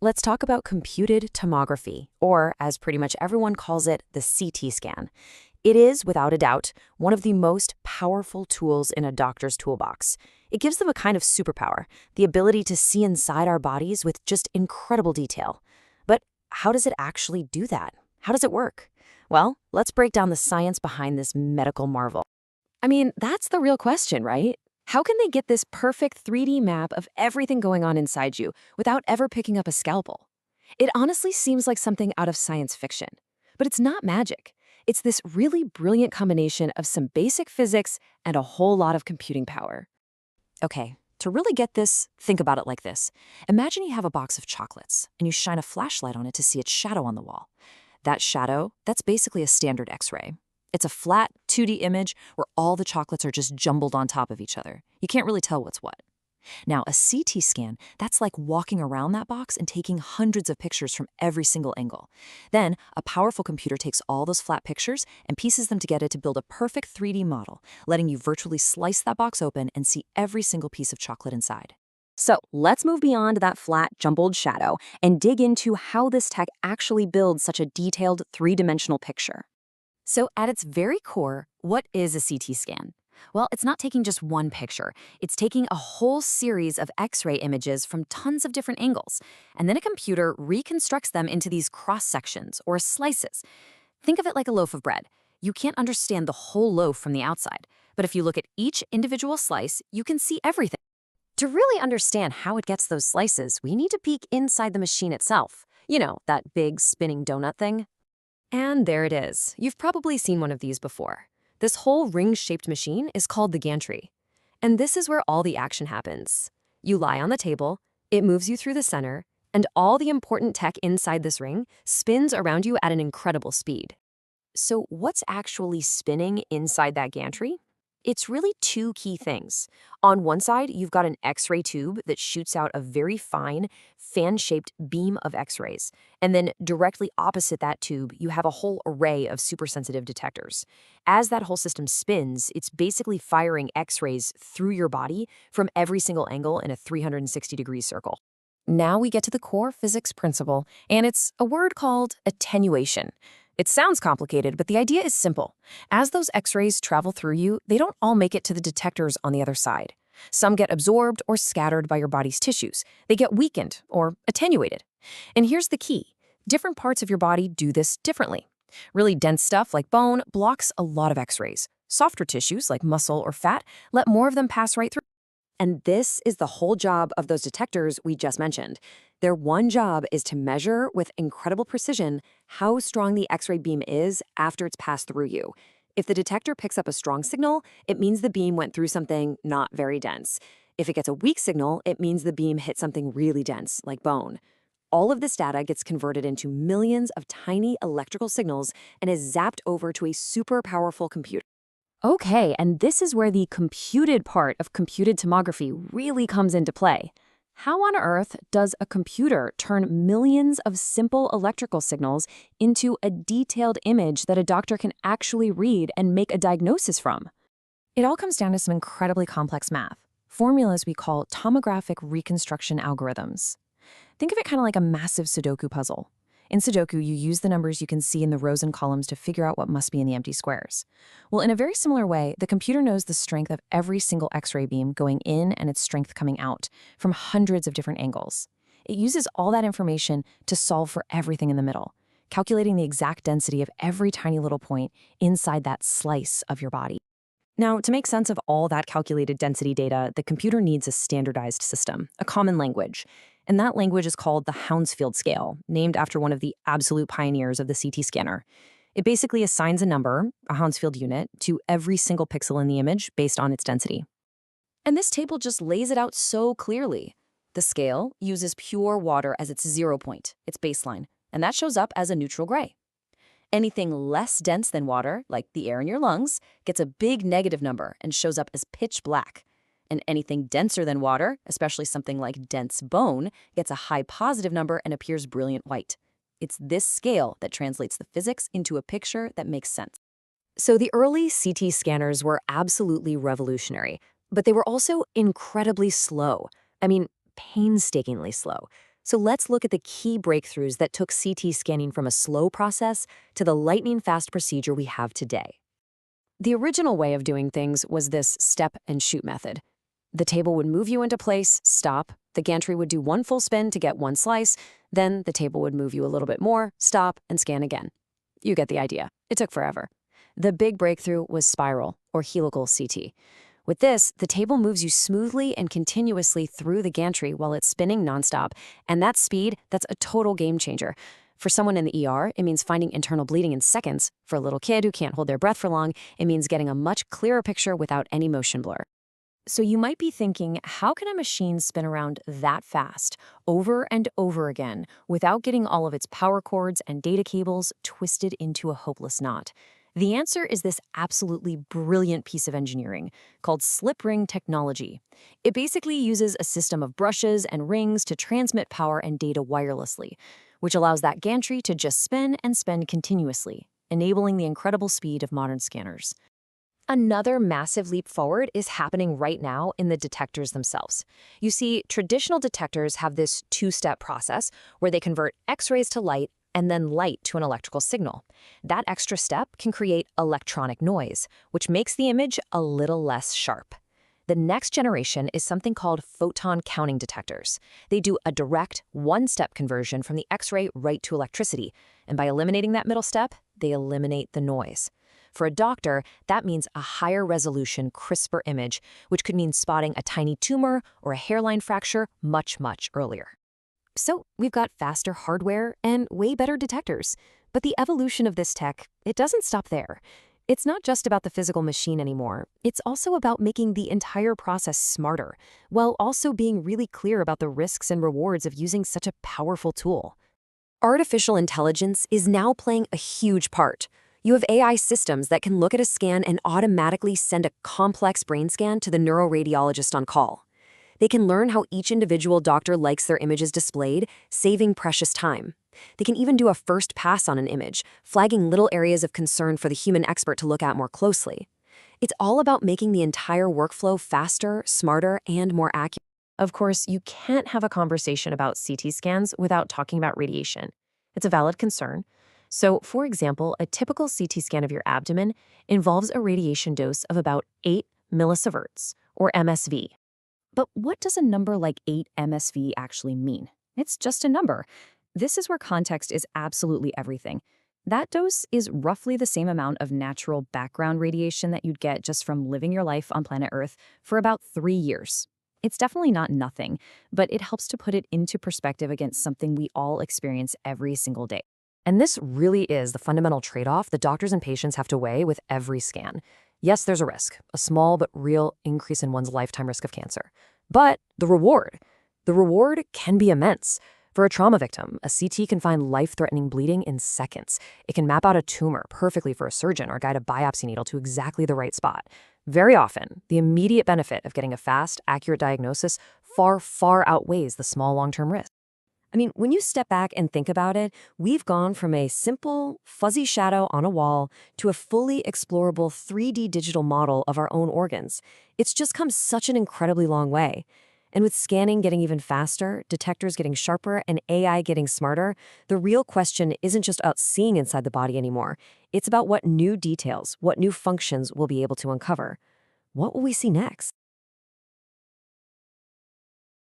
Let's talk about computed tomography, or as pretty much everyone calls it, the CT scan. It is, without a doubt, one of the most powerful tools in a doctor's toolbox. It gives them a kind of superpower, the ability to see inside our bodies with just incredible detail. But how does it actually do that? How does it work? Well, let's break down the science behind this medical marvel. I mean, that's the real question, right? How can they get this perfect 3D map of everything going on inside you without ever picking up a scalpel? It honestly seems like something out of science fiction. But it's not magic. It's this really brilliant combination of some basic physics and a whole lot of computing power. Okay, to really get this, think about it like this. Imagine you have a box of chocolates and you shine a flashlight on it to see its shadow on the wall. That shadow, that's basically a standard X-ray. It's a flat, 2D image where all the chocolates are just jumbled on top of each other. You can't really tell what's what. Now, a CT scan, that's like walking around that box and taking hundreds of pictures from every single angle. Then, a powerful computer takes all those flat pictures and pieces them together to build a perfect 3D model, letting you virtually slice that box open and see every single piece of chocolate inside. So, let's move beyond that flat, jumbled shadow and dig into how this tech actually builds such a detailed, three-dimensional picture. So at its very core, what is a CT scan? Well, it's not taking just one picture. It's taking a whole series of X-ray images from tons of different angles, and then a computer reconstructs them into these cross-sections or slices. Think of it like a loaf of bread. You can't understand the whole loaf from the outside, but if you look at each individual slice, you can see everything. To really understand how it gets those slices, we need to peek inside the machine itself. You know, that big spinning donut thing? And there it is. You've probably seen one of these before. This whole ring-shaped machine is called the gantry. And this is where all the action happens. You lie on the table, it moves you through the center, and all the important tech inside this ring spins around you at an incredible speed. So what's actually spinning inside that gantry? It's really two key things. On one side, you've got an X-ray tube that shoots out a very fine, fan-shaped beam of X-rays. And then directly opposite that tube, you have a whole array of supersensitive detectors. As that whole system spins, it's basically firing X-rays through your body from every single angle in a 360-degree circle. Now we get to the core physics principle, and it's a word called attenuation. It sounds complicated, but the idea is simple. As those X-rays travel through you, they don't all make it to the detectors on the other side. Some get absorbed or scattered by your body's tissues. They get weakened or attenuated. And here's the key. Different parts of your body do this differently. Really dense stuff like bone blocks a lot of X-rays. Softer tissues like muscle or fat let more of them pass right through. And this is the whole job of those detectors we just mentioned. Their one job is to measure with incredible precision how strong the X-ray beam is after it's passed through you. If the detector picks up a strong signal, it means the beam went through something not very dense. If it gets a weak signal, it means the beam hit something really dense, like bone. All of this data gets converted into millions of tiny electrical signals and is zapped over to a super powerful computer. Okay, and this is where the computed part of computed tomography really comes into play. How on earth does a computer turn millions of simple electrical signals into a detailed image that a doctor can actually read and make a diagnosis from? It all comes down to some incredibly complex math, formulas we call tomographic reconstruction algorithms. Think of it kind of like a massive Sudoku puzzle. In Sudoku, you use the numbers you can see in the rows and columns to figure out what must be in the empty squares. Well, in a very similar way, the computer knows the strength of every single X-ray beam going in and its strength coming out from hundreds of different angles. It uses all that information to solve for everything in the middle, calculating the exact density of every tiny little point inside that slice of your body. Now, to make sense of all that calculated density data, the computer needs a standardized system, a common language. And that language is called the Hounsfield scale, named after one of the absolute pioneers of the CT scanner. It basically assigns a number, a Hounsfield unit, to every single pixel in the image based on its density. And this table just lays it out so clearly. The scale uses pure water as its 0 point, its baseline, and that shows up as a neutral gray. Anything less dense than water, like the air in your lungs, gets a big negative number and shows up as pitch black. And anything denser than water, especially something like dense bone, gets a high positive number and appears brilliant white. It's this scale that translates the physics into a picture that makes sense. So the early CT scanners were absolutely revolutionary, but they were also incredibly slow. I mean, painstakingly slow. So let's look at the key breakthroughs that took CT scanning from a slow process to the lightning-fast procedure we have today. The original way of doing things was this step and shoot method. The table would move you into place, stop, the gantry would do one full spin to get one slice, then the table would move you a little bit more, stop, and scan again. You get the idea. It took forever. The big breakthrough was spiral, or helical CT. With this, the table moves you smoothly and continuously through the gantry while it's spinning nonstop, and that speed, that's a total game changer. For someone in the ER, it means finding internal bleeding in seconds. For a little kid who can't hold their breath for long, it means getting a much clearer picture without any motion blur. So you might be thinking, how can a machine spin around that fast, over and over again, without getting all of its power cords and data cables twisted into a hopeless knot? The answer is this absolutely brilliant piece of engineering called slip ring technology. It basically uses a system of brushes and rings to transmit power and data wirelessly, which allows that gantry to just spin and spin continuously, enabling the incredible speed of modern scanners. Another massive leap forward is happening right now in the detectors themselves. You see, traditional detectors have this two-step process where they convert X-rays to light and then light to an electrical signal. That extra step can create electronic noise, which makes the image a little less sharp. The next generation is something called photon counting detectors. They do a direct one-step conversion from the X-ray right to electricity, and by eliminating that middle step, they eliminate the noise. For a doctor, that means a higher resolution, crisper image, which could mean spotting a tiny tumor or a hairline fracture much, much earlier. So we've got faster hardware and way better detectors. But the evolution of this tech, it doesn't stop there. It's not just about the physical machine anymore. It's also about making the entire process smarter, while also being really clear about the risks and rewards of using such a powerful tool. Artificial intelligence is now playing a huge part. You have AI systems that can look at a scan and automatically send a complex brain scan to the neuroradiologist on call. They can learn how each individual doctor likes their images displayed, saving precious time. They can even do a first pass on an image, flagging little areas of concern for the human expert to look at more closely. It's all about making the entire workflow faster, smarter, and more accurate. Of course, you can't have a conversation about CT scans without talking about radiation. It's a valid concern. So, for example, a typical CT scan of your abdomen involves a radiation dose of about 8 millisieverts, or MSV. But what does a number like 8 MSV actually mean? It's just a number. This is where context is absolutely everything. That dose is roughly the same amount of natural background radiation that you'd get just from living your life on planet Earth for about 3 years. It's definitely not nothing, but it helps to put it into perspective against something we all experience every single day. And this really is the fundamental trade-off that doctors and patients have to weigh with every scan. Yes, there's a risk, a small but real increase in one's lifetime risk of cancer. But the reward can be immense. For a trauma victim, a CT can find life-threatening bleeding in seconds. It can map out a tumor perfectly for a surgeon or guide a biopsy needle to exactly the right spot. Very often, the immediate benefit of getting a fast, accurate diagnosis far, far outweighs the small long-term risk. I mean, when you step back and think about it, we've gone from a simple, fuzzy shadow on a wall to a fully explorable 3D digital model of our own organs. It's just come such an incredibly long way. And with scanning getting even faster, detectors getting sharper, and AI getting smarter, the real question isn't just about seeing inside the body anymore. It's about what new details, what new functions we'll be able to uncover. What will we see next?